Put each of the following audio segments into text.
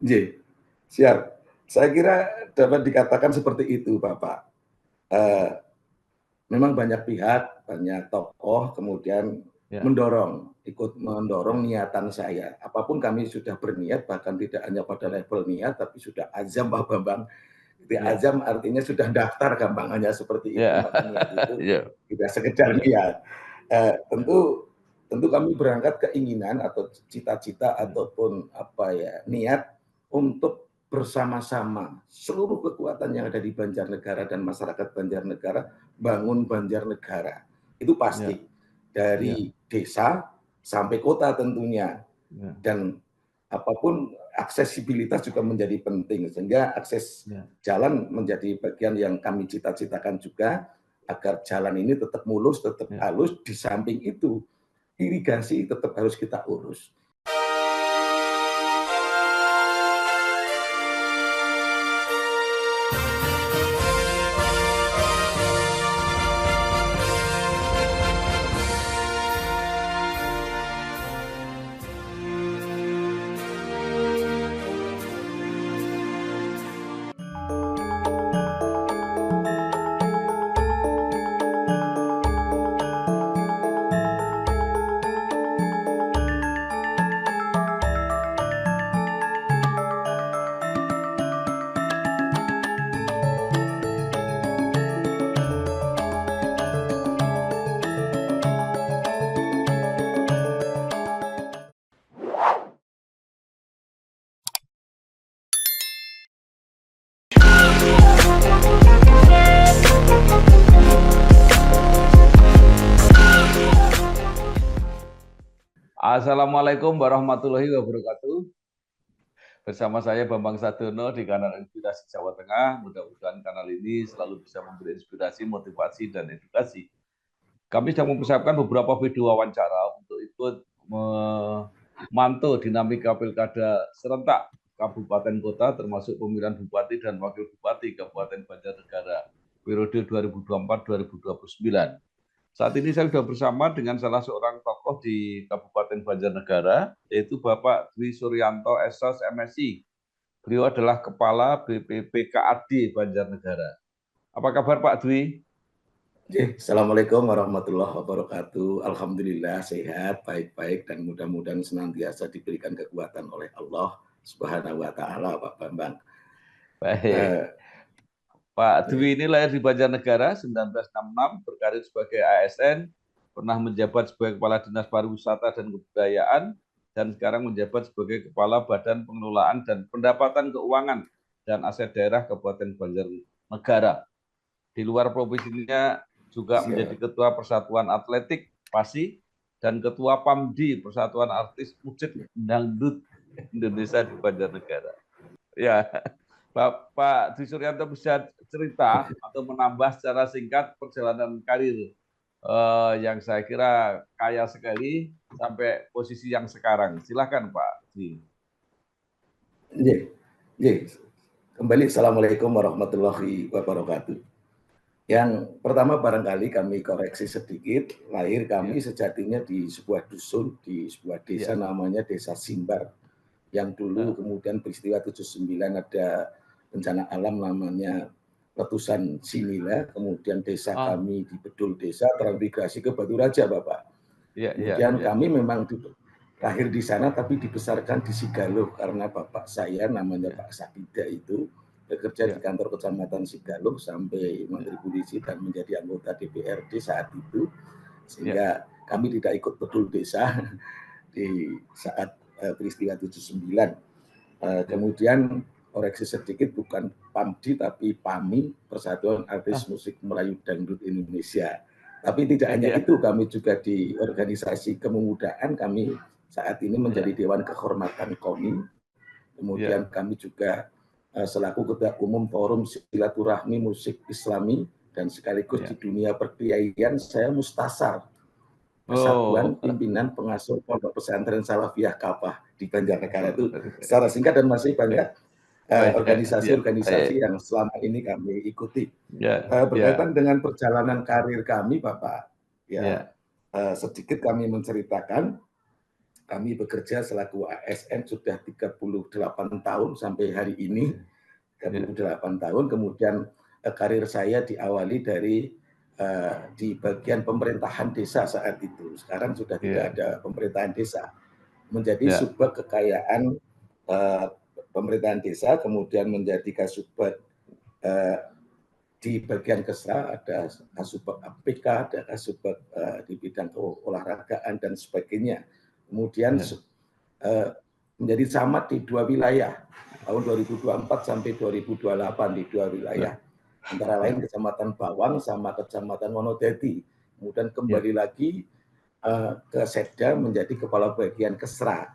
J, siap. Saya kira dapat dikatakan seperti itu, Bapak. Eee, Memang banyak pihak, banyak tokoh kemudian Ya, ikut mendorong ya, niatan saya. Apapun kami sudah berniat, bahkan tidak hanya pada level niat, tapi sudah azam, Pak Bambang. Itu ya, azam artinya sudah daftar gampangannya seperti itu, ya, maka niat itu ya, tidak sekedar ya, niat. ya, Tentu tentu kami berangkat keinginan atau cita-cita ya, ataupun apa ya, niat untuk bersama-sama seluruh kekuatan yang ada di Banjarnegara dan masyarakat Banjarnegara bangun Banjarnegara. Itu pasti. ya, ya, Dari desa sampai kota tentunya. ya, Dan apapun aksesibilitas juga menjadi penting sehingga akses ya, jalan menjadi bagian yang kami cita-citakan juga agar jalan ini tetap mulus, tetap ya. halus. Di samping itu irigasi tetap harus kita urus. Assalamualaikum warahmatullahi wabarakatuh. Bersama saya Bambang Sadono di kanal Inspirasi Jawa Tengah. Mudah-mudahan kanal ini selalu bisa memberi inspirasi, motivasi, dan edukasi. Kami sedang mempersiapkan beberapa video wawancara untuk ikut memantau dinamika pilkada serentak kabupaten kota termasuk pemilihan bupati dan wakil bupati Kabupaten Banjarnegara periode 2024-2029. Saat ini saya sudah bersama dengan salah seorang tokoh di Kabupaten Banjarnegara, yaitu Bapak Dwi Suryanto SOS MSI. Beliau adalah Kepala BPPKAD Banjarnegara. Apa kabar Pak Dwi? Assalamualaikum warahmatullahi wabarakatuh. Alhamdulillah sehat, baik-baik, dan mudah-mudahan senantiasa diberikan kekuatan oleh Allah Subhanahu wa Ta'ala, Pak Bambang. Baik. Pak Dwi ini lahir di Banjarnegara 1966, berkarir sebagai ASN, pernah menjabat sebagai Kepala Dinas Pariwisata dan Kebudayaan, dan sekarang menjabat sebagai Kepala Badan Pengelolaan dan Pendapatan Keuangan dan Aset Daerah Kabupaten Banjarnegara. Di luar provinsinya juga menjadi Ketua Persatuan Atletik PASI dan Ketua PAMDI Persatuan Artis Musik Dangdut Indonesia di Banjarnegara. Ya, Bapak Dwi Suryanto bisa cerita atau menambah secara singkat perjalanan karir yang saya kira kaya sekali sampai posisi yang sekarang. Silakan Pak Dwi. Kembali Assalamualaikum warahmatullahi wabarakatuh. Yang pertama barangkali kami koreksi sedikit, lahir kami sejatinya di sebuah dusun, di sebuah desa namanya Desa Simbar, yang dulu kemudian peristiwa 79 ada bencana alam namanya letusan Sinila, kemudian desa kami di Bedul Desa transmigrasi ke Batu Raja, Bapak. Kemudian kami memang lahir di sana tapi dibesarkan di Sigaluh karena bapak saya namanya Pak Sakida itu bekerja di kantor kecamatan Sigaluh sampai Menteri Polisi dan menjadi anggota DPRD saat itu, sehingga kami tidak ikut Bedul Desa di saat peristiwa 79. Kemudian koreksi sedikit, bukan PAMDI tapi PAMI, Persatuan Artis Musik Melayu Dangdut Indonesia. Tapi tidak hanya itu, kami juga di organisasi kemudaan kami saat ini menjadi Dewan Kehormatan KONI. Kemudian kami juga selaku Ketua Umum Forum Silaturahmi Musik Islami dan sekaligus di dunia perkiaian saya Mustasar, Persatuan Pimpinan Pengasuh Pondok Pesantren Salafiyah Kafah di Banjarnegara. Itu secara singkat, dan masih banyak organisasi-organisasi yang selama ini kami ikuti. Berkaitan dengan perjalanan karir kami, Bapak, sedikit kami menceritakan kami bekerja selaku ASN sudah 38 tahun sampai hari ini, 38 tahun. Kemudian karir saya diawali dari di bagian pemerintahan desa saat itu. Sekarang sudah tidak ada pemerintahan desa. Menjadi Subag Kekayaan Pemerintahan Desa, kemudian menjadi Kasubag di bagian Kesra, ada Kasubag APK, ada Kasubag di bidang keolahragaan dan sebagainya. Kemudian menjadi camat di 2 wilayah, tahun 2024 sampai 2028 di 2 wilayah. Antara lain Kecamatan Bawang sama Kecamatan Wonodadi. Kemudian kembali lagi ke Sekda menjadi Kepala Bagian Kesra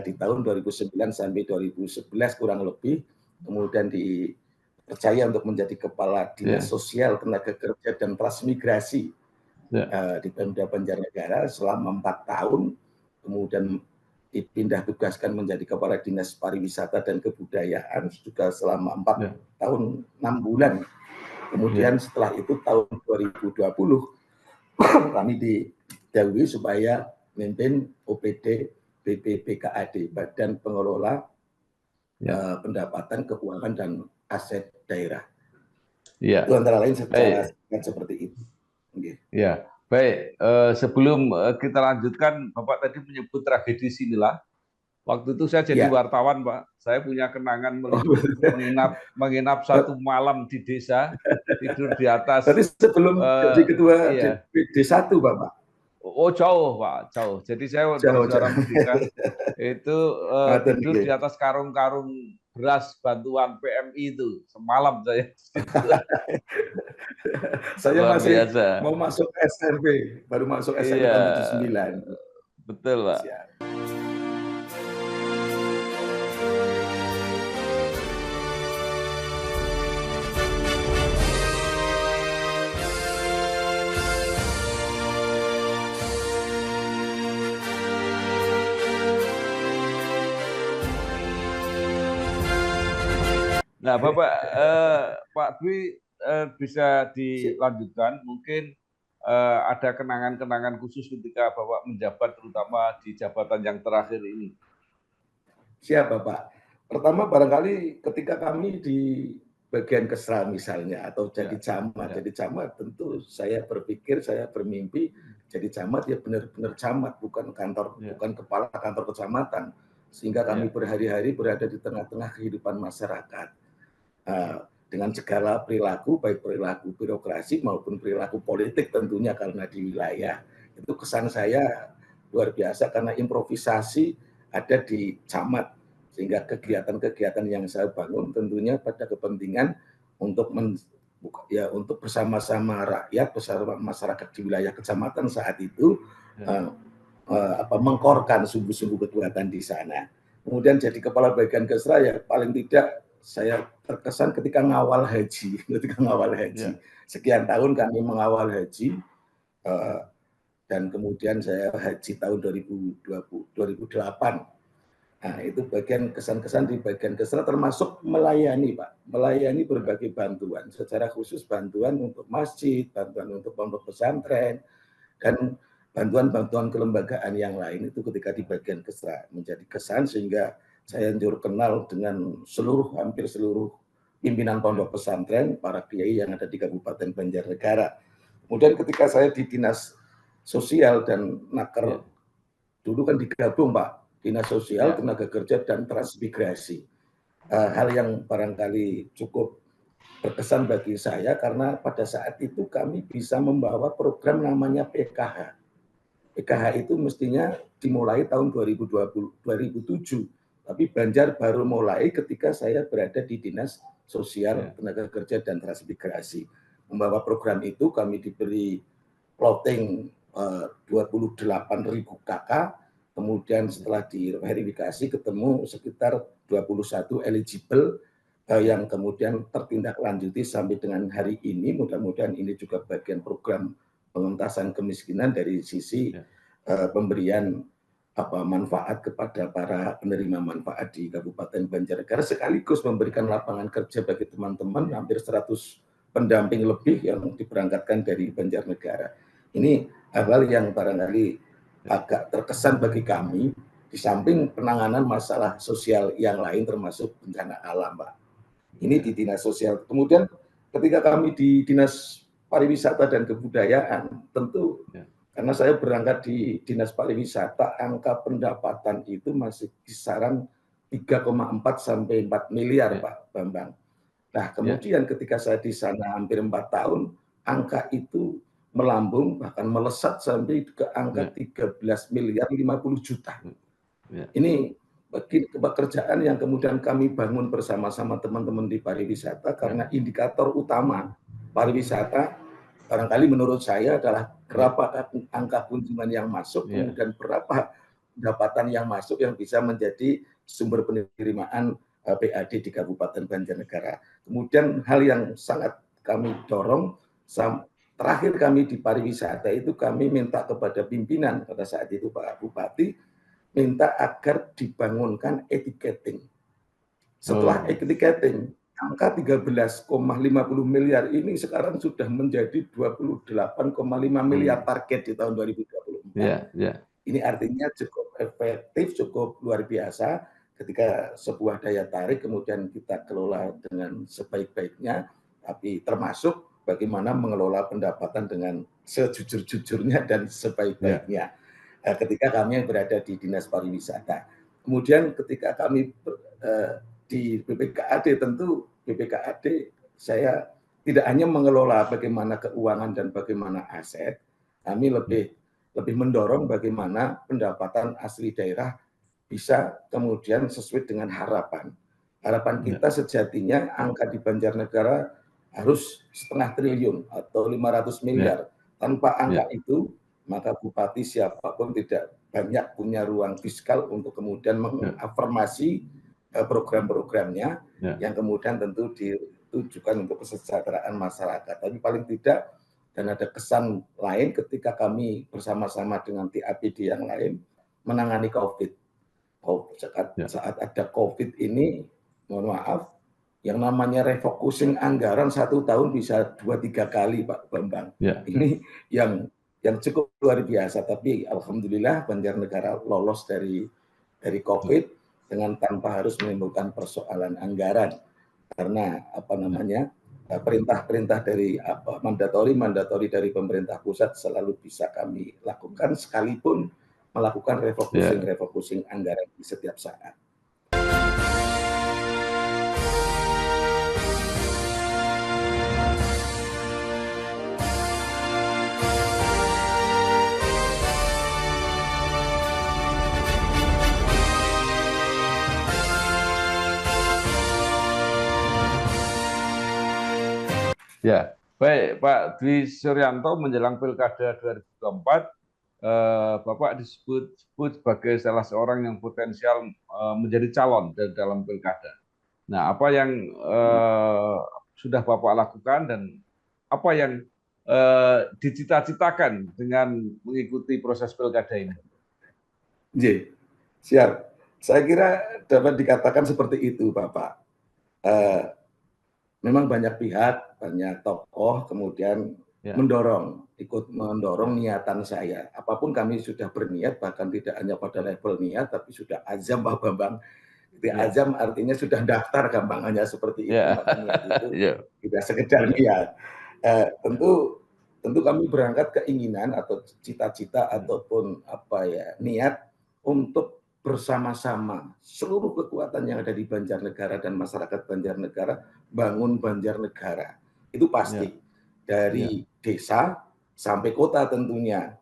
di tahun 2009 sampai 2011 kurang lebih. Kemudian dipercaya untuk menjadi Kepala Dinas Sosial, Tenaga Kerja dan Transmigrasi di Pemda Banjarnegara selama 4 tahun. Kemudian dipindah tugaskan menjadi Kepala Dinas Pariwisata dan Kebudayaan juga selama 4 tahun 6 bulan. Kemudian setelah itu tahun 2020 kami didahului supaya memimpin OPD BPBKAD, Badan Pengelola Pendapatan Keuangan dan Aset Daerah. Itu antara lain secara seperti itu. Ya, baik. Sebelum kita lanjutkan, Bapak tadi menyebut tragedi Sinilah. Waktu itu saya jadi wartawan, Pak. Saya punya kenangan menginap satu malam di desa, tidur di atas. Berarti sebelum jadi ketua D1, Bapak? Oh, jauh, Pak, jauh. Jadi saya seorang pendidikan itu tidur di atas karung-karung beras bantuan PMI itu semalam saya. Saya masih mau masuk SMP, baru masuk SMP tahun 79. Betul, Pak. Siap. Nah, Bapak, Pak Dwi bisa dilanjutkan. Mungkin ada kenangan-kenangan khusus ketika Bapak menjabat, terutama di jabatan yang terakhir ini. Siap, Bapak. Pertama, barangkali ketika kami di bagian Kesra misalnya, atau jadi camat. Jadi camat tentu saya berpikir, saya bermimpi jadi camat ya benar-benar camat, bukan bukan kepala kantor kecamatan. Sehingga kami berhari-hari berada di tengah-tengah kehidupan masyarakat. Dengan segala perilaku, baik perilaku birokrasi maupun perilaku politik tentunya karena di wilayah. Itu kesan saya luar biasa karena improvisasi ada di camat. Sehingga kegiatan-kegiatan yang saya bangun tentunya pada kepentingan untuk untuk bersama-sama rakyat, bersama masyarakat di wilayah kecamatan saat itu mengkorkan sumbu-sumbu kekuatan di sana. Kemudian jadi kepala bagian Kesra ya paling tidak saya terkesan ketika ngawal haji. Sekian tahun kami mengawal haji dan kemudian saya haji tahun 2008. Nah, itu bagian kesan-kesan di bagian Kesra termasuk melayani, Pak. Melayani berbagai bantuan, secara khusus bantuan untuk masjid, bantuan untuk pondok pesantren, dan bantuan-bantuan kelembagaan yang lain itu ketika di bagian Kesra menjadi kesan sehingga saya kenal dengan hampir seluruh pimpinan pondok pesantren, para kiai yang ada di Kabupaten Banjarnegara. Kemudian ketika saya di Dinas Sosial dan Naker, dulu kan digabung, Pak. Dinas Sosial, Tenaga Kerja, dan Transmigrasi. Hal yang barangkali cukup berkesan bagi saya karena pada saat itu kami bisa membawa program namanya PKH. PKH itu mestinya dimulai tahun 2007, tapi Banjar baru mulai ketika saya berada di Dinas Sosial, Tenaga Kerja, dan Transmigrasi. Membawa program itu kami diberi plotting 28.000 KK. Kemudian setelah diverifikasi ketemu sekitar 21 eligible yang kemudian tertindaklanjuti sampai dengan hari ini. Mudah-mudahan ini juga bagian program pengentasan kemiskinan dari sisi pemberian manfaat kepada para penerima manfaat di Kabupaten Banjarnegara, sekaligus memberikan lapangan kerja bagi teman-teman hampir 100 pendamping lebih yang diberangkatkan dari Banjarnegara. Ini hal yang barangkali agak terkesan bagi kami, di samping penanganan masalah sosial yang lain termasuk bencana alam, Pak. Ini di Dinas Sosial. Kemudian ketika kami di Dinas Pariwisata dan Kebudayaan, tentu karena saya berangkat di Dinas Pariwisata, angka pendapatan itu masih kisaran 3,4 sampai 4 miliar, Pak Bambang. Nah, kemudian ketika saya di sana hampir 4 tahun, angka itu melambung, bahkan melesat sampai ke angka 13 miliar 50 juta. Ini pekerjaan yang kemudian kami bangun bersama-sama teman-teman di pariwisata, karena indikator utama pariwisata barangkali menurut saya adalah berapa angka kunjungan yang masuk, kemudian berapa pendapatan yang masuk yang bisa menjadi sumber penerimaan PAD di Kabupaten Banjarnegara. Kemudian hal yang sangat kami dorong, terakhir kami di pariwisata itu kami minta kepada pimpinan pada saat itu Pak Bupati, minta agar dibangunkan etiketing. Setelah etiketing, angka 13,50 miliar ini sekarang sudah menjadi 28,5 miliar target di tahun 2024. Ini artinya cukup efektif, cukup luar biasa ketika sebuah daya tarik kemudian kita kelola dengan sebaik-baiknya, tapi termasuk bagaimana mengelola pendapatan dengan sejujur-jujurnya dan sebaik-baiknya. Ketika kami berada di Dinas Pariwisata. Kemudian ketika kami di BPKAD, tentu BPKAD saya tidak hanya mengelola bagaimana keuangan dan bagaimana aset, kami lebih mendorong bagaimana pendapatan asli daerah bisa kemudian sesuai dengan harapan. Harapan kita sejatinya angka di Banjarnegara harus 0,5 triliun atau 500 miliar. Tanpa angka itu, maka bupati siapapun tidak banyak punya ruang fiskal untuk kemudian mengafirmasi program-programnya yang kemudian tentu ditujukan untuk kesejahteraan masyarakat. Tapi paling tidak, dan ada kesan lain ketika kami bersama-sama dengan TAPD yang lain menangani COVID. Saat ada COVID ini, mohon maaf, yang namanya refocusing anggaran 1 tahun bisa 2-3 kali, Pak Bambang. Ini yang cukup luar biasa. Tapi alhamdulillah Banjarnegara lolos dari COVID dengan tanpa harus menimbulkan persoalan anggaran. Karena perintah-perintah dari mandatori dari pemerintah pusat selalu bisa kami lakukan, sekalipun melakukan refocusing anggaran di setiap saat. Ya, baik Pak Dwi Suryanto, menjelang Pilkada 2024, Bapak disebut sebagai salah seorang yang potensial menjadi calon dalam Pilkada. Nah, apa yang sudah Bapak lakukan dan apa yang dicita-citakan dengan mengikuti proses Pilkada ini? Siap. Saya kira dapat dikatakan seperti itu, Bapak. Memang banyak pihak, banyak tokoh kemudian ikut mendorong niatan saya. Apapun kami sudah berniat, bahkan tidak hanya pada level niat, tapi sudah azam, Pak Bambang. Azam artinya sudah daftar, gampangannya seperti itu. Maka niat itu tidak sekedar niat. Tentu kami berangkat keinginan atau cita-cita ataupun niat untuk bersama-sama seluruh kekuatan yang ada di Banjarnegara dan masyarakat Banjarnegara bangun Banjarnegara. Itu pasti dari desa sampai kota tentunya.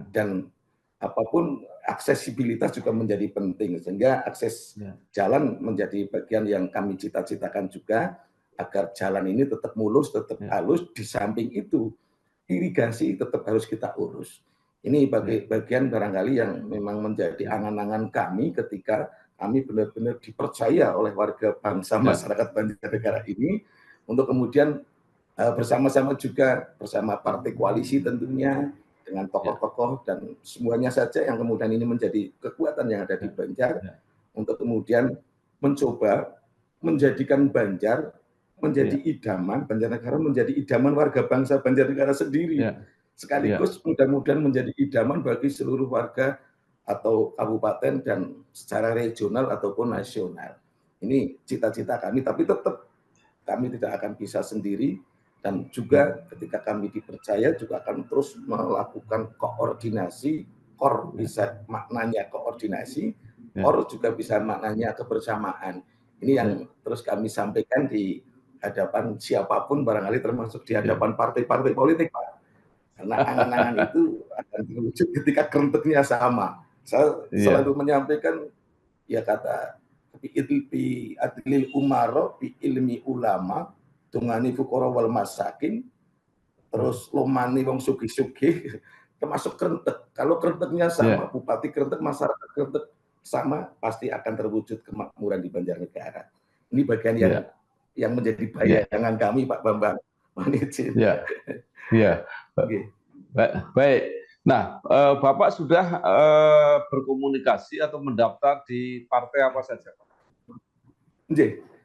Dan apapun aksesibilitas juga menjadi penting, sehingga akses jalan menjadi bagian yang kami cita-citakan juga, agar jalan ini tetap mulus, tetap halus. Di samping itu irigasi tetap harus kita urus. Ini bagian barangkali yang memang menjadi angan-angan kami ketika kami benar-benar dipercaya oleh warga bangsa masyarakat Banjarnegara ini untuk kemudian bersama-sama juga bersama partai koalisi tentunya dengan tokoh-tokoh dan semuanya saja yang kemudian ini menjadi kekuatan yang ada di Banjar untuk kemudian mencoba menjadikan Banjar menjadi idaman, Banjarnegara menjadi idaman warga bangsa Banjarnegara sendiri. sekaligus mudah-mudahan menjadi idaman bagi seluruh warga atau kabupaten dan secara regional ataupun nasional. Ini cita-cita kami, tapi tetap kami tidak akan bisa sendiri, dan juga ketika kami dipercaya juga akan terus melakukan koordinasi. KOR bisa maknanya koordinasi, KOR juga bisa maknanya kebersamaan. Ini yang terus kami sampaikan di hadapan siapapun, barangkali termasuk di hadapan partai-partai politik, Pak. Karena angan-angan itu akan terwujud ketika kerenteknya sama. Saya selalu menyampaikan, ya kata bi adlil umaro bi ilmi ulama tungani fukara wal masakin, terus lomani wong sugih-sugih, termasuk kerentek. Kalau kerenteknya sama, bupati kerentek, masyarakat kerentek sama, pasti akan terwujud kemakmuran di Banjarnegara. Ini bagian yang menjadi bayangan kami, Pak Bambang. Baik. Nah, Bapak sudah berkomunikasi atau mendaftar di partai apa saja, Pak?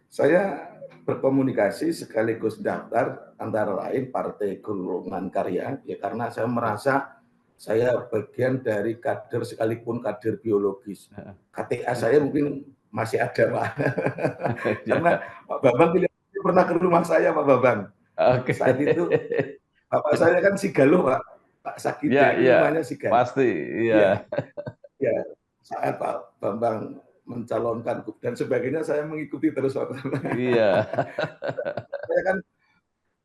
Saya berkomunikasi sekaligus daftar antara lain Partai Golongan Karya, ya karena saya merasa saya bagian dari kader, sekalipun kader biologis. KTA saya mungkin masih ada, Pak. Karena Pak Bambang pernah ke rumah saya, Pak Bambang. Saat itu bapak saya kan Sigalo, Pak Sakide, rumahnya Sigalo. Pasti, iya. Ya, saat Pak Bambang mencalonkan dan sebagainya, saya mengikuti terus, Pak Bambang. Iya. Saya kan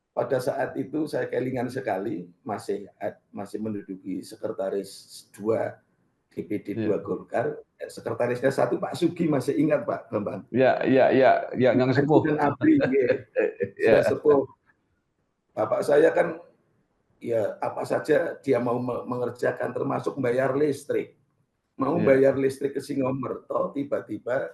pada saat itu saya kelingan sekali masih menduduki sekretaris 2 DPD 2 Golkar. Sekretarisnya 1 Pak Sugi, masih ingat Pak Bambang? Iya, yang sepuh. Dan Abri, sudah sepuh. Bapak saya kan ya apa saja dia mau mengerjakan, termasuk bayar listrik. Mau bayar listrik ke Singomerto, tiba-tiba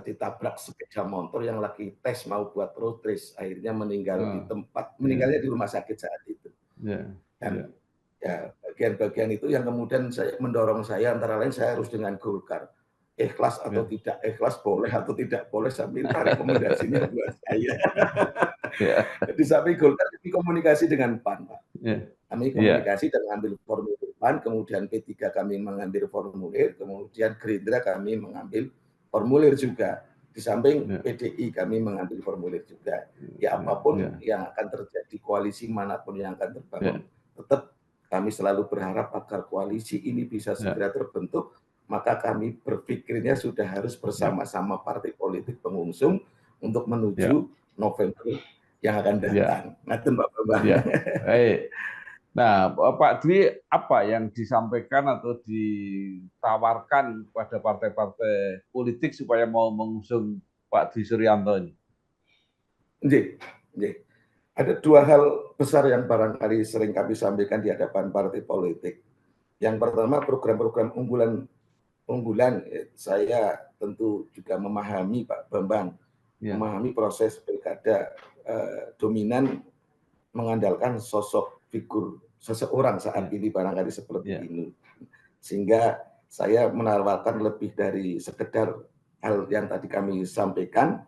ditabrak sepeda motor yang lagi tes mau buat road race, akhirnya meninggal di tempat, meninggalnya di rumah sakit saat itu. Dan ya bagian-bagian itu yang kemudian mendorong saya, antara lain saya harus dengan Golkar. Ikhlas atau tidak ikhlas, boleh atau tidak boleh, saya minta rekomendasinya buat saya. Di samping Golkar, kami komunikasi dengan PAN, Pak. Kami komunikasi dan mengambil formulir PAN, kemudian P3 kami mengambil formulir, kemudian Gerindra kami mengambil formulir juga. Di samping PDI kami mengambil formulir juga. Ya apapun yang akan terjadi, koalisi manapun yang akan terbangun, tetap kami selalu berharap agar koalisi ini bisa segera terbentuk, maka kami berpikirnya sudah harus bersama-sama partai politik pengusung untuk menuju November yang akan datang. Ngaten, Pak Bambang. Baik. Nah, Pak Dwi, apa yang disampaikan atau ditawarkan kepada partai-partai politik supaya mau mengusung Pak Dwi Suryanto ini? Ada 2 hal besar yang barangkali sering kami sampaikan di hadapan partai politik. Yang pertama, program-program unggulan, saya tentu juga memahami, Pak Bambang, memahami proses pilkada dominan mengandalkan sosok figur seseorang saat ini barangkali seperti ini. Sehingga saya menawarkan lebih dari sekedar hal yang tadi kami sampaikan,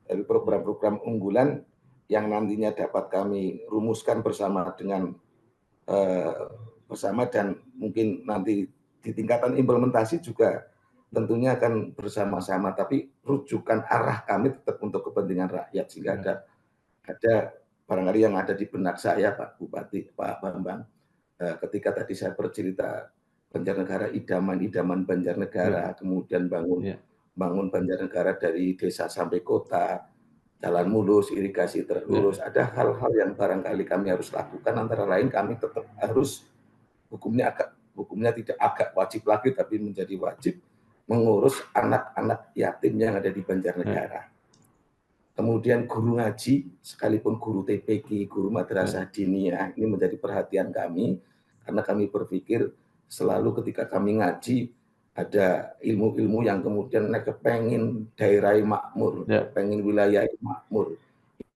dari program-program unggulan yang nantinya dapat kami rumuskan bersama dengan bersama, dan mungkin nanti di tingkatan implementasi juga tentunya akan bersama-sama, tapi rujukan arah kami tetap untuk kepentingan rakyat, sehingga ada barangkali yang ada di benak saya, Pak Bupati, Pak Bambang, ketika tadi saya bercerita Banjarnegara, idaman Banjarnegara, kemudian bangun Banjarnegara dari desa sampai kota, jalan mulus, irigasi terlurus, ada hal-hal yang barangkali kami harus lakukan, antara lain kami tetap harus, hukumnya tidak agak wajib lagi, tapi menjadi wajib mengurus anak-anak yatim yang ada di Banjarnegara. Kemudian guru ngaji, sekalipun guru TPG, guru madrasah diniyah, ini menjadi perhatian kami, karena kami berpikir selalu ketika kami ngaji, ada ilmu-ilmu yang kemudian pengen daerah makmur, pengen wilayah makmur.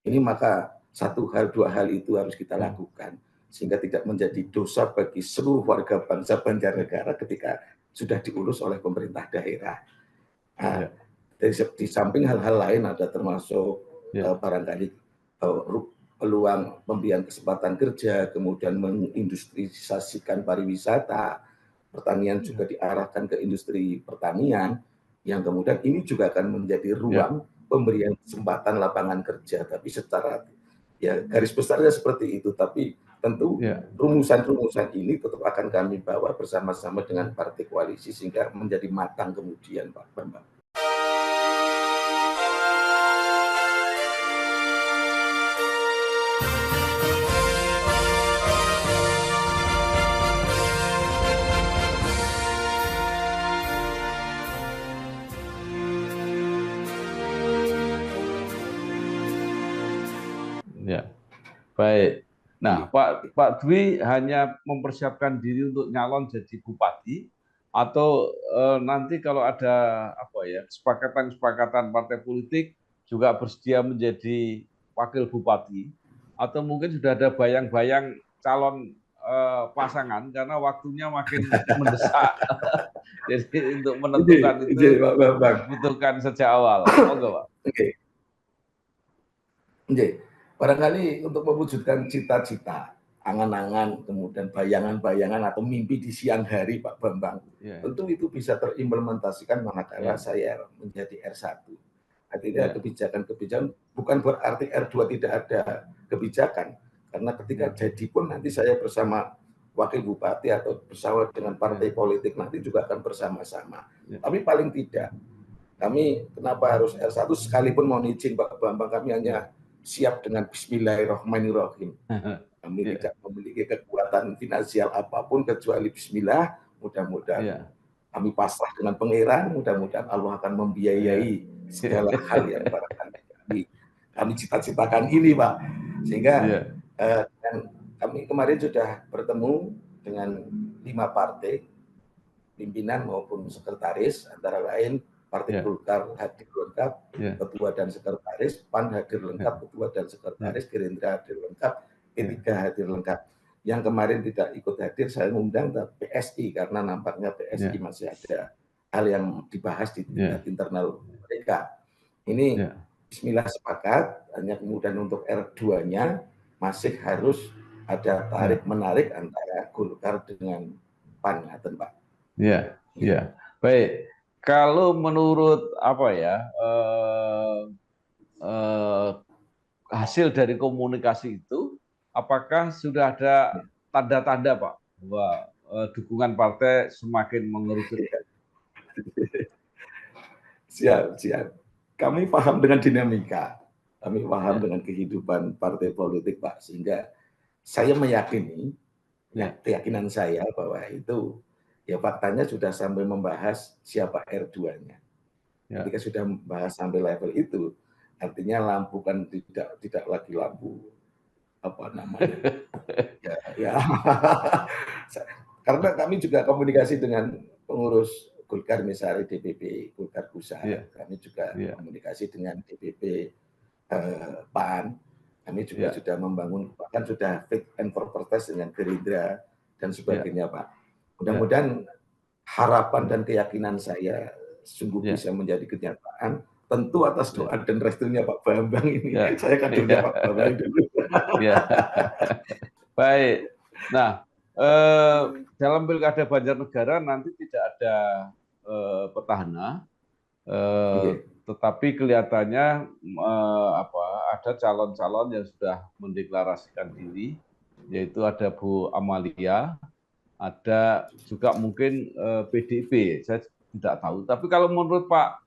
Ini maka 1 hal, 2 hal itu harus kita lakukan, sehingga tidak menjadi dosa bagi seluruh warga bangsa Banjarnegara ketika sudah diurus oleh pemerintah daerah. Di samping hal-hal lain ada termasuk barangkali peluang pemberian kesempatan kerja, kemudian mengindustrialisasikan pariwisata, pertanian juga diarahkan ke industri pertanian, yang kemudian ini juga akan menjadi ruang pemberian kesempatan lapangan kerja, tapi secara ya garis besarnya seperti itu, tapi tentu rumusan-rumusan ini tetap akan kami bawa bersama-sama dengan partai koalisi sehingga menjadi matang kemudian, Pak Bambang. Ya, baik. Nah, Pak Dwi hanya mempersiapkan diri untuk nyalon jadi bupati, atau nanti kalau ada kesepakatan partai politik juga bersedia menjadi wakil bupati, atau mungkin sudah ada bayang-bayang calon pasangan karena waktunya makin mendesak. Jadi untuk menentukan itu dibutuhkan sejak awal. Monggo, Pak. Oke. Barangkali untuk mewujudkan cita-cita, angan-angan, kemudian bayangan-bayangan atau mimpi di siang hari, Pak Bambang, tentu itu bisa terimplementasikan manakala saya menjadi R1. Artinya kebijakan-kebijakan bukan berarti R2 tidak ada kebijakan, karena ketika jadi pun nanti saya bersama wakil bupati atau bersama dengan partai politik nanti juga akan bersama-sama. Tapi paling tidak, kami kenapa harus R1 sekalipun mohon izin Pak Bambang, kami hanya siap dengan Bismillahirrahmanirrahim. Kami tidak memiliki kekuatan finansial apapun kecuali Bismillah. Mudah-mudahan kami pasrah dengan Pangeran. Mudah-mudahan Allah akan membiayai segala hal yang barangkali kami cita-citakan ini, Pak. Sehingga dan kami kemarin sudah bertemu dengan 5 partai pimpinan maupun sekretaris, antara lain Partai Golkar hadir lengkap, ketua dan sekretaris, PAN hadir lengkap, ketua dan sekretaris, Gerindra hadir lengkap, P3 hadir lengkap. Yang kemarin tidak ikut hadir, saya mengundang PSI, karena nampaknya PSI masih ada hal yang dibahas di tingkat internal mereka. Ini Bismillah sepakat, hanya kemudian untuk R2-nya masih harus ada tarik-menarik antara Golkar dengan PAN, Pak. Ya. Baik. Kalau menurut hasil dari komunikasi itu, apakah sudah ada tanda-tanda, Pak, bahwa dukungan partai semakin mengerucut? Siap. Kami paham dengan dinamika, kami paham dengan kehidupan partai politik, Pak, sehingga saya meyakini, keyakinan saya bahwa itu faktanya sudah sampai membahas siapa R2-nya. Ketika sudah membahas sampai level itu, artinya lampu kan tidak lagi lampu karena kami juga komunikasi dengan pengurus Golkar, misalnya DPP Golkar Pusat, kami juga komunikasi dengan DPP PAN, kami juga sudah membangun, bahkan sudah fit and proper test dengan Gerindra dan sebagainya, Pak. Mudah-mudahan harapan dan keyakinan saya sungguh bisa menjadi kenyataan, tentu atas doa dan restunya Pak Bambang ini. Saya akan doa Pak Bambang dulu. Baik. Nah, dalam Pilkada Banjarnegara nanti tidak ada petahana, tetapi kelihatannya ada calon-calon yang sudah mendeklarasikan diri, yaitu ada Bu Amalia, ada juga mungkin PDIP, saya tidak tahu. Tapi kalau menurut Pak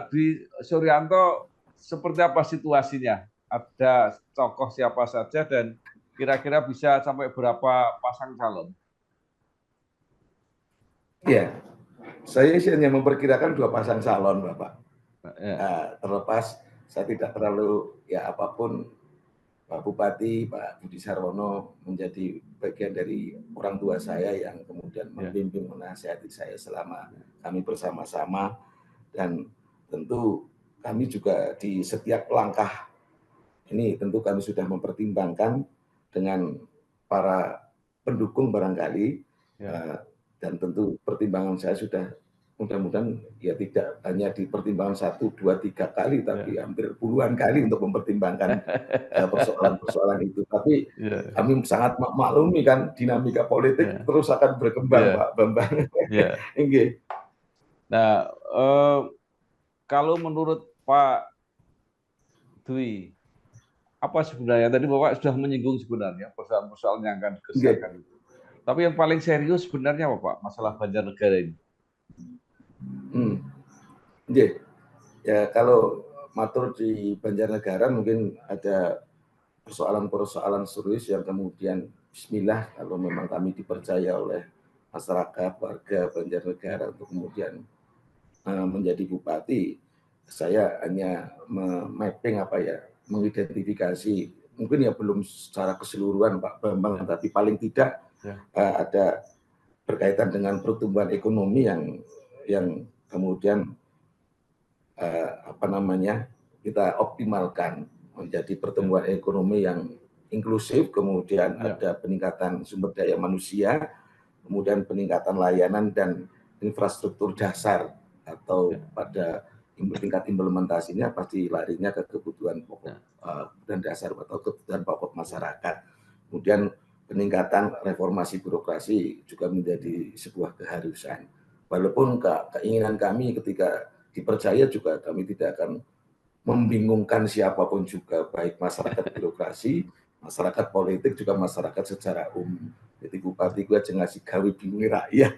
Dwi Suryanto, seperti apa situasinya? Ada tokoh siapa saja dan kira-kira bisa sampai berapa pasang calon? Ya, saya hanya memperkirakan 2 pasang calon, Bapak. Terlepas saya tidak terlalu apapun Pak Bupati, Pak Budi Sarwono menjadi bagian dari orang tua saya yang kemudian membimbing, menasihati saya selama kami bersama-sama, dan tentu kami juga di setiap langkah ini tentu kami sudah mempertimbangkan dengan para pendukung barangkali, dan tentu pertimbangan saya sudah mudah-mudahan ya tidak hanya dipertimbangkan 1, 2, 3 kali, tapi hampir puluhan kali untuk mempertimbangkan persoalan-persoalan itu. Tapi kami sangat maklumi kan dinamika politik terus akan berkembang, Pak Bambang. Nggih. Nah, kalau menurut Pak Dwi, apa sebenarnya tadi Bapak sudah menyinggung sebenarnya persoalan-persoalan yang akan dikerjakan itu. Tapi yang paling serius sebenarnya apa Pak masalah Banjarnegara ini? Ya kalau matur di Banjarnegara mungkin ada persoalan-persoalan serius yang kemudian bismillah kalau memang kami dipercaya oleh masyarakat warga Banjarnegara untuk kemudian menjadi bupati, saya hanya mapping mengidentifikasi mungkin ya belum secara keseluruhan Pak Bambang, tapi paling tidak ada berkaitan dengan pertumbuhan ekonomi yang kemudian kita optimalkan menjadi pertumbuhan ekonomi yang inklusif, kemudian ada peningkatan sumber daya manusia, kemudian peningkatan layanan dan infrastruktur dasar, atau pada tingkat implementasinya pasti larinya ke kebutuhan pokok dan dasar atau kebutuhan pokok masyarakat. Kemudian peningkatan reformasi birokrasi juga menjadi sebuah keharusan. Walaupun keinginan kami ketika dipercaya juga kami tidak akan membingungkan siapapun juga, baik masyarakat birokrasi, masyarakat politik, juga masyarakat secara umum. Jadi bupati gue aja ngasih gawe bingung rakyat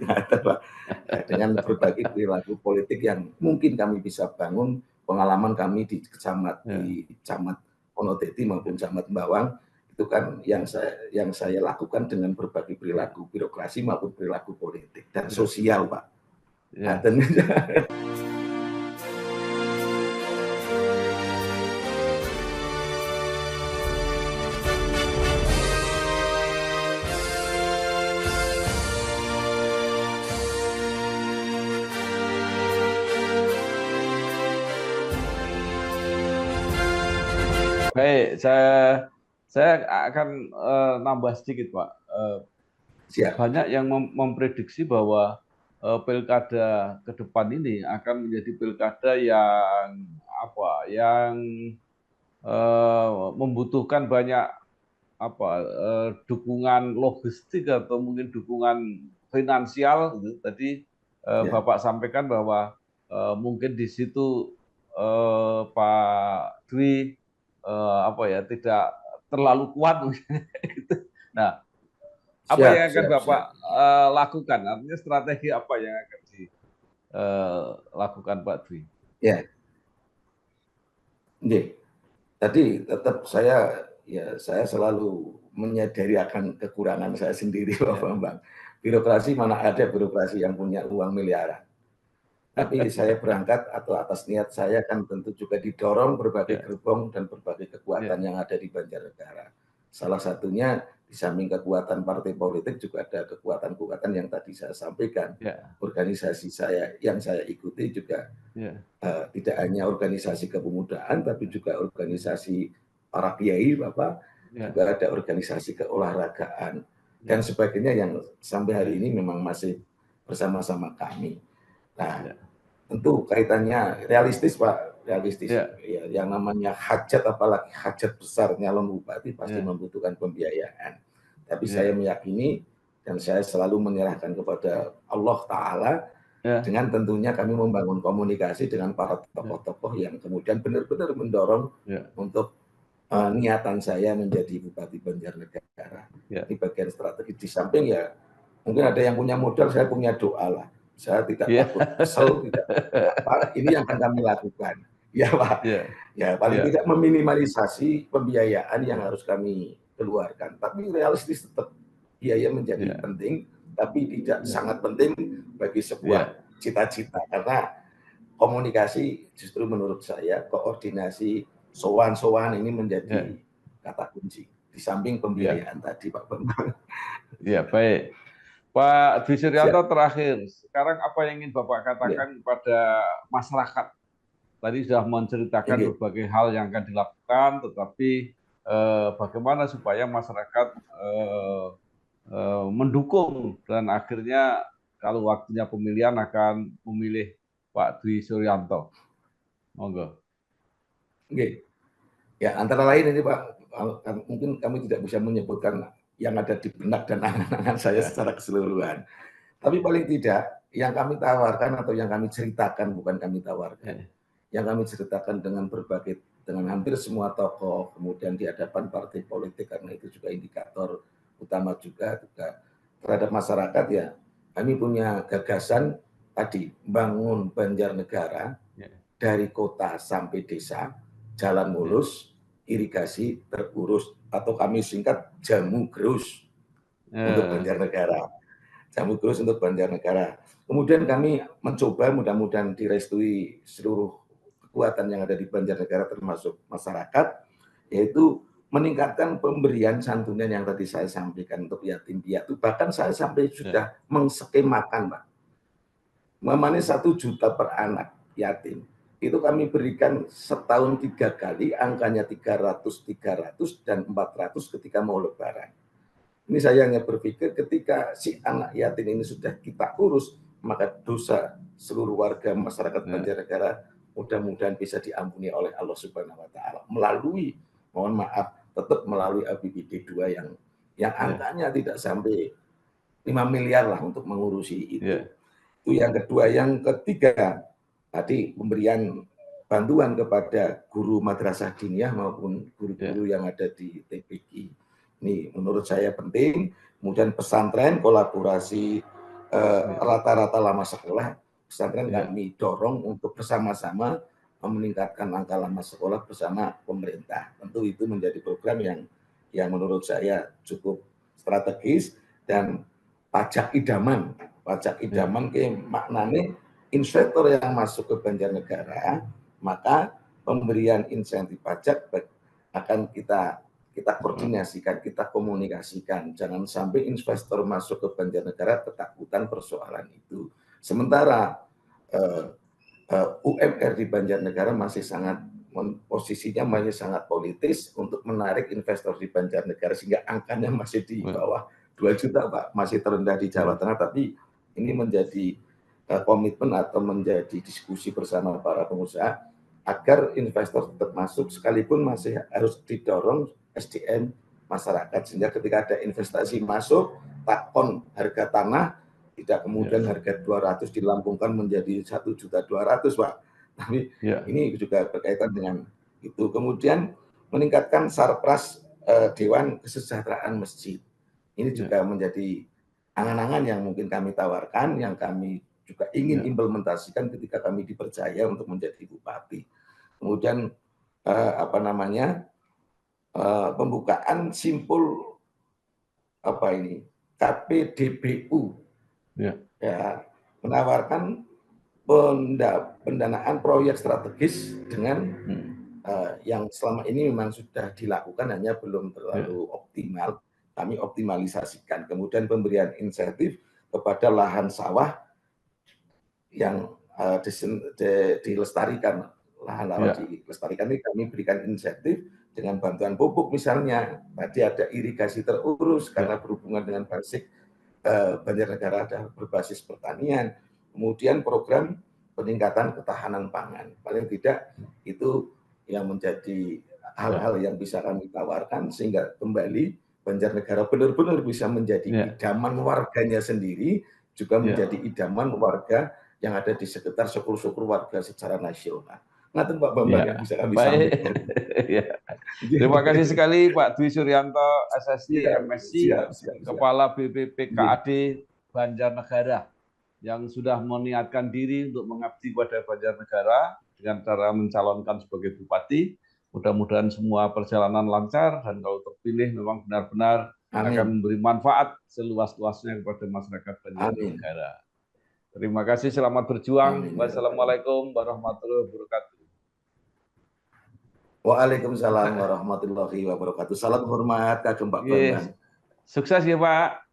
dengan berbagai perilaku politik yang mungkin kami bisa bangun. Pengalaman kami di Camat Wonodadi maupun Camat Bawang itu kan yang saya lakukan dengan berbagai perilaku birokrasi maupun perilaku politik dan sosial, Pak. Baik, saya akan nambah sedikit, Pak. Banyak yang memprediksi bahwa pilkada ke depan ini akan menjadi pilkada yang membutuhkan banyak dukungan logistik atau mungkin dukungan finansial. Gitu. Tadi Bapak sampaikan bahwa mungkin di situ Pak Dwi tidak terlalu kuat. Nah, apa yang akan Bapak lakukan? Artinya strategi apa yang akan dilakukan Pak Dwi? Ya, tadi tetap saya selalu menyadari akan kekurangan saya sendiri, Pak Bambang. Birokrasi mana ada birokrasi yang punya uang miliaran. Tapi saya berangkat atau atas niat saya kan tentu juga didorong berbagai gerbong dan berbagai kekuatan yang ada di Banjarnegara. Salah satunya di samping kekuatan partai politik juga ada kekuatan-kekuatan yang tadi saya sampaikan. Organisasi yang saya ikuti juga tidak hanya organisasi kepemudaan, tapi juga organisasi para kiai, Bapak, juga ada organisasi keolahragaan dan sebagainya yang sampai hari ini memang masih bersama-sama kami. Nah, tentu kaitannya realistis, Pak, realistis. Yang namanya hajat, apalagi hajat besar nyalon bupati pasti membutuhkan pembiayaan. Tapi saya meyakini dan saya selalu menyerahkan kepada Allah Ta'ala, dengan tentunya kami membangun komunikasi dengan para tokoh-tokoh yang kemudian benar-benar mendorong untuk niatan saya menjadi Bupati Banjarnegara. Ini bagian strategi. Di samping mungkin ada yang punya modal, saya punya doa lah. Saya tidak takut kesel, tidak apa. Ini yang akan kami lakukan. Ya Pak. Ya paling tidak meminimalisasi pembiayaan yang harus kami keluarkan. Tapi realistis tetap biaya menjadi penting, tapi tidak sangat penting bagi sebuah cita-cita. Karena komunikasi justru menurut saya, koordinasi, sowan-sowan ini menjadi kata kunci. Di samping pembiayaan tadi, Pak Bambang. Ya, baik. Pak Dwi Suryanto, terakhir, sekarang apa yang ingin Bapak katakan kepada masyarakat? Tadi sudah menceritakan berbagai hal yang akan dilakukan, tetapi bagaimana supaya masyarakat mendukung dan akhirnya kalau waktunya pemilihan akan memilih Pak Dwi Suryanto. Monggo. Oke. Ya, antara lain ini Pak, mungkin kami tidak bisa menyebutkan yang ada di benak dan angan-angan saya secara keseluruhan. Tapi paling tidak yang kami tawarkan atau yang kami ceritakan, bukan kami tawarkan, yang kami ceritakan dengan hampir semua tokoh, kemudian di hadapan partai politik, karena itu juga indikator utama juga terhadap masyarakat, ya kami punya gagasan tadi, bangun Banjarnegara dari kota sampai desa, jalan mulus, irigasi terurus, atau kami singkat Jamu Grus untuk Banjarnegara. Jamu Grus untuk Banjarnegara. Kemudian kami mencoba, mudah-mudahan direstui seluruh kekuatan yang ada di Banjarnegara termasuk masyarakat, yaitu meningkatkan pemberian santunan yang tadi saya sampaikan untuk yatim piatu. Bahkan saya sampai sudah mengskemakan, Pak. Memang 1 juta per anak yatim. Itu kami berikan setahun 3 kali, angkanya 300, dan 400 ketika mau lebaran. Ini saya hanya berpikir ketika si anak yatim ini sudah kita urus, maka dosa seluruh warga masyarakat Banjarnegara mudah-mudahan bisa diampuni oleh Allah Subhanahu wa taala melalui, mohon maaf, tetap melalui APBD 2 yang angkanya tidak sampai 5 miliar lah untuk mengurusi itu. Itu yang kedua. Yang ketiga, tadi pemberian bantuan kepada guru madrasah diniyah maupun guru-guru yang ada di TPQ. Ini menurut saya penting. Kemudian pesantren, kolaborasi rata-rata lama sekolah, pesantren kami dorong untuk bersama-sama meningkatkan angka lama sekolah bersama pemerintah. Tentu itu menjadi program yang menurut saya cukup strategis. Dan pajak idaman ke maknanya investor yang masuk ke Banjarnegara, maka pemberian insentif pajak akan kita koordinasikan, kita komunikasikan. Jangan sampai investor masuk ke Banjarnegara ketakutan persoalan itu. Sementara UMR di Banjarnegara posisinya masih sangat politis untuk menarik investor di Banjarnegara, sehingga angkanya masih di bawah 2 juta, Pak, masih terendah di Jawa Tengah. Tapi ini menjadi komitmen atau menjadi diskusi bersama para pengusaha agar investor tetap masuk, sekalipun masih harus didorong SDM masyarakat, sehingga ketika ada investasi masuk, takon harga tanah tidak kemudian harga 200 dilambungkan menjadi 1.200.000, Pak. Tapi ini juga berkaitan dengan itu. Kemudian meningkatkan sarpras Dewan Kesejahteraan Masjid. Ini juga menjadi angan-angan yang mungkin kami tawarkan, yang kami juga ingin implementasikan ketika kami dipercaya untuk menjadi bupati. Kemudian pembukaan simpul KPDBU, menawarkan pendanaan proyek strategis dengan yang selama ini memang sudah dilakukan, hanya belum terlalu optimal. Kami optimalisasikan. Kemudian pemberian insentif kepada lahan sawah yang dilestarikan. Lahan-lahan dilestarikan ini kami berikan insentif dengan bantuan pupuk misalnya. Tadi ada irigasi terurus karena berhubungan dengan basic Banjarnegara ada berbasis pertanian. Kemudian program peningkatan ketahanan pangan. Paling tidak itu yang menjadi hal-hal yang bisa kami tawarkan, sehingga kembali Banjarnegara benar-benar bisa menjadi idaman warganya sendiri, juga menjadi idaman warga yang ada di sekitar syukur-syukur warga secara nasional. Ngaten Pak Bambang yang bisa kami sampaikan. Terima kasih sekali Pak Dwi Suryanto, SSI, MSI, Kepala BPPKAD Banjarnegara, yang sudah meniatkan diri untuk mengabdi pada Banjarnegara dengan cara mencalonkan sebagai bupati. Mudah-mudahan semua perjalanan lancar, dan kalau terpilih memang benar-benar akan memberi manfaat seluas-luasnya kepada masyarakat Banjarnegara. Terima kasih, selamat berjuang. Wassalamualaikum warahmatullahi wabarakatuh. Waalaikumsalam warahmatullahi wabarakatuh. Salam hormat Kagem Pak Bambang. Sukses ya Pak.